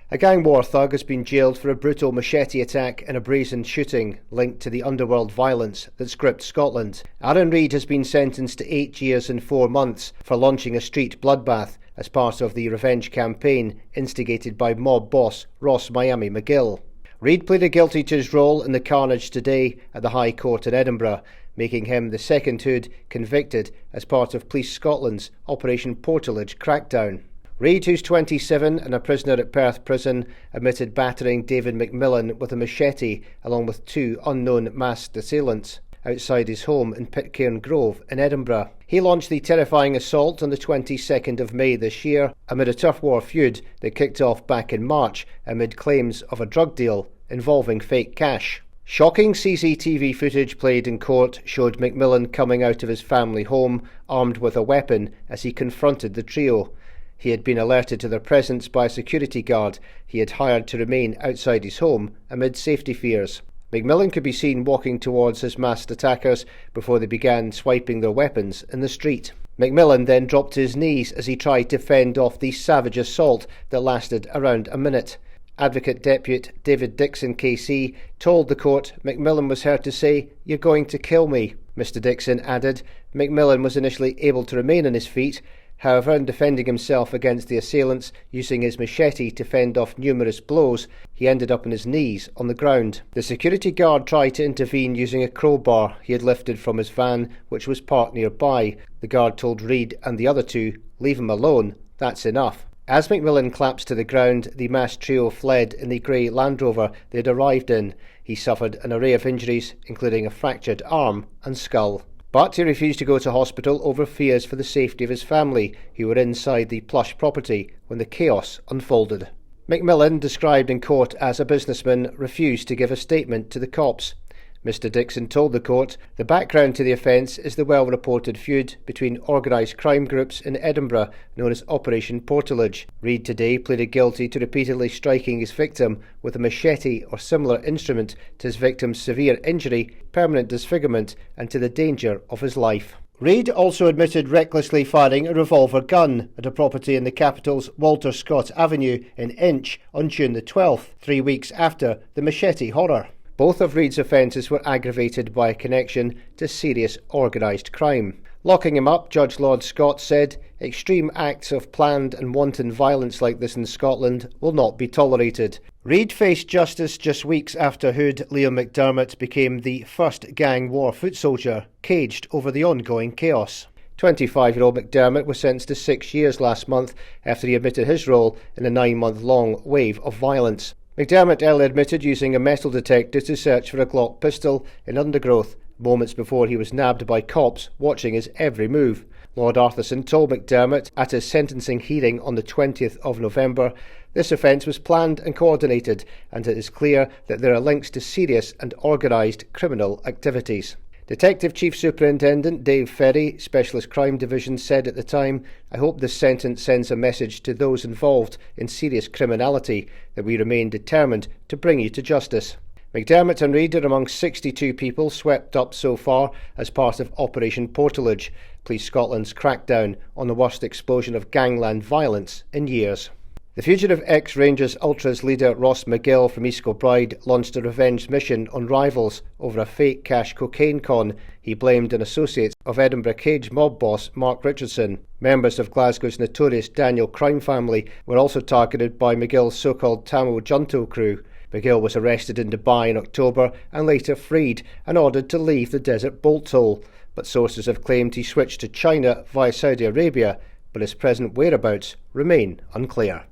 A gang war thug has been jailed for a brutal machete attack and a brazen shooting linked to the underworld violence that's gripped Scotland. Arran Reid has been sentenced to 8 years and 4 months for launching a street bloodbath as part of the revenge campaign instigated by mob boss Ross Miami McGill. Reid pleaded guilty to his role in the carnage today at the High Court in Edinburgh, making him the second hood convicted as part of Police Scotland's Operation Portalage crackdown. Reid, who's 27 and a prisoner at Perth Prison, admitted battering David McMillan with a machete along with 2 unknown masked assailants outside his home in Pitcairn Grove in Edinburgh. He launched the terrifying assault on the 22nd of May this year amid a turf war feud that kicked off back in March amid claims of a drug deal involving fake cash. Shocking CCTV footage played in court showed McMillan coming out of his family home armed with a weapon as he confronted the trio. He had been alerted to their presence by a security guard he had hired to remain outside his home amid safety fears. McMillan could be seen walking towards his masked attackers before they began swiping their weapons in the street. McMillan then dropped to his knees as he tried to fend off the savage assault that lasted around a minute. Advocate Depute David Dixon KC told the court McMillan was heard to say, "You're going to kill me." Mr Dixon added McMillan was initially able to remain on his feet. However, in defending himself against the assailants using his machete to fend off numerous blows, he ended up on his knees on the ground. The security guard tried to intervene using a crowbar he had lifted from his van, which was parked nearby. The guard told Reid and the other 2, "Leave him alone, that's enough." As McMillan collapsed to the ground, the masked trio fled in the grey Land Rover they had arrived in. He suffered an array of injuries, including a fractured arm and skull. But he refused to go to hospital over fears for the safety of his family, who were inside the plush property when the chaos unfolded. McMillan, described in court as a businessman, refused to give a statement to the cops. Mr Dixon told the court the background to the offence is the well-reported feud between organised crime groups in Edinburgh known as Operation Portalage. Reid today pleaded guilty to repeatedly striking his victim with a machete or similar instrument to his victim's severe injury, permanent disfigurement and to the danger of his life. Reid also admitted recklessly firing a revolver gun at a property in the capital's Walter Scott Avenue in Inch on June the 12th, 3 weeks after the machete horror. Both of Reid's offences were aggravated by a connection to serious organised crime. Locking him up, Judge Lord Scott said, "Extreme acts of planned and wanton violence like this in Scotland will not be tolerated." Reid faced justice just weeks after Hood Liam McDermott became the first gang war foot soldier, caged over the ongoing chaos. 25-year-old McDermott was sentenced to 6 years last month after he admitted his role in a 9-month-long wave of violence. McDermott earlier admitted using a metal detector to search for a Glock pistol in undergrowth, moments before he was nabbed by cops watching his every move. Lord Arthurson told McDermott at his sentencing hearing on the 20th of November, this offence was planned and coordinated, and it is clear that there are links to serious and organised criminal activities. Detective Chief Superintendent Dave Ferry, Specialist Crime Division, said at the time, "I hope this sentence sends a message to those involved in serious criminality that we remain determined to bring you to justice." McDermott and Reid are among 62 people swept up so far as part of Operation Portalage, Police Scotland's crackdown on the worst explosion of gangland violence in years. The fugitive ex-Rangers Ultras leader Ross McGill from East Kilbride launched a revenge mission on rivals over a fake cash cocaine con he blamed on associates of Edinburgh Cage mob boss Mark Richardson. Members of Glasgow's notorious Daniel crime family were also targeted by McGill's so-called Tamil Junto crew. McGill was arrested in Dubai in October and later freed and ordered to leave the desert bolt hole, but sources have claimed he switched to China via Saudi Arabia, but his present whereabouts remain unclear.